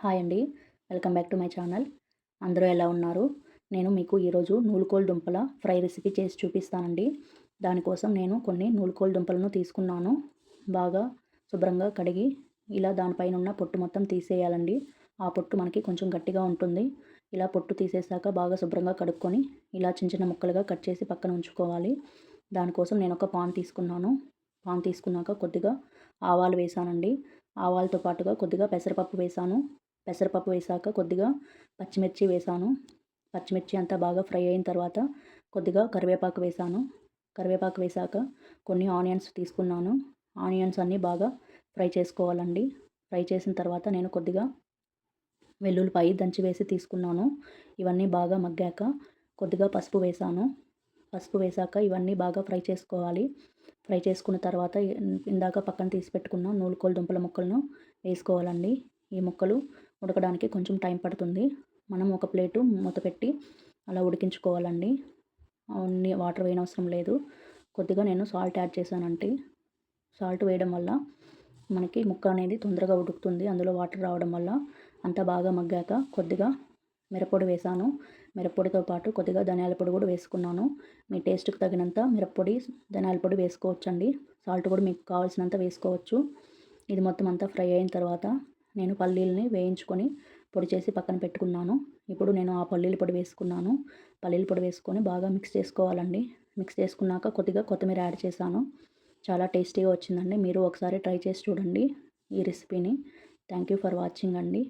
Hi అండి. Welcome back to my channel. అందరూ ఎలా ఉన్నారు? నేను మీకు ఈరోజు నూలుకోలు దుంపల ఫ్రై రెసిపీ చేసి చూపిస్తానండి. దానికోసం నేను కొన్ని నూలుకోలు దుంపలను తీసుకున్నాను. బాగా శుభ్రంగా కడిగి ఇలా దానిపైన ఉన్న పొట్టు మొత్తం తీసేయాలండి. ఆ పొట్టు మనకి కొంచెం గట్టిగా ఉంటుంది. ఇలా పొట్టు తీసేసాక బాగా శుభ్రంగా కడుక్కొని ఇలా చిన్న చిన్న ముక్కలుగా కట్ చేసి పక్కన ఉంచుకోవాలి. దానికోసం నేను ఒక పాన్ తీసుకున్నాను. పాన్ తీసుకున్నాక కొద్దిగా ఆవాలు వేసానండి. ఆవాలతో పాటుగా కొద్దిగా పెసరపప్పు వేసాను. పెసరపప్పు వేసాక కొద్దిగా పచ్చిమిర్చి వేసాను. పచ్చిమిర్చి అంతా బాగా ఫ్రై అయిన తర్వాత కొద్దిగా కరివేపాకు వేసాను. కరివేపాకు వేసాక కొన్ని ఆనియన్స్ తీసుకున్నాను. ఆనియన్స్ అన్నీ బాగా ఫ్రై చేసుకోవాలండి. ఫ్రై చేసిన తర్వాత నేను కొద్దిగా వెల్లుల్లిపాయ దంచి వేసి తీసుకున్నాను. ఇవన్నీ బాగా మగ్గాక కొద్దిగా పసుపు వేసాను. పసుపు వేసాక ఇవన్నీ బాగా ఫ్రై చేసుకోవాలి. ఫ్రై చేసుకున్న తర్వాత ఇందాక పక్కన తీసి పెట్టుకున్న నూలుకోలు దుంపల ముక్కలను వేసుకోవాలండి. ఈ ముక్కలు ఉడకడానికి కొంచెం టైం పడుతుంది. మనం ఒక ప్లేటు మూత పెట్టి అలా ఉడికించుకోవాలండి. అన్ని వాటర్ వేయనవసరం లేదు. కొద్దిగా నేను సాల్ట్ యాడ్ చేశానంటే సాల్ట్ వేయడం వల్ల మనకి ముక్క అనేది తొందరగా ఉడుకుతుంది. అందులో వాటర్ రావడం వల్ల అంతా బాగా మగ్గాక కొద్దిగా మిరప్పొడి వేసాను. మిరప్పొడితో పాటు కొద్దిగా ధనియాల పొడి కూడా వేసుకున్నాను. మీ టేస్ట్‌కి తగినంత మిరప్పొడి, ధనియాల పొడి వేసుకోవచ్చండి. సాల్ట్ కూడా మీకు కావాల్సినంత వేసుకోవచ్చు. ఇది మొత్తం అంతా ఫ్రై అయిన తర్వాత నేను పల్లీలని వేయించుకొని పొడి చేసి పక్కన పెట్టుకున్నాను. ఇప్పుడు నేను ఆ పల్లీల పొడి వేసుకున్నాను. పల్లీల పొడి వేసుకొని బాగా మిక్స్ చేసుకోవాలండి. మిక్స్ చేసుకున్నాక కొద్దిగా కొత్తిమీర యాడ్ చేశాను. చాలా టేస్టీగా వచ్చిందండి. మీరు ఒకసారి ట్రై చేసి చూడండి ఈ రెసిపీని. థ్యాంక్ యూ ఫర్ వాచింగ్ అండి.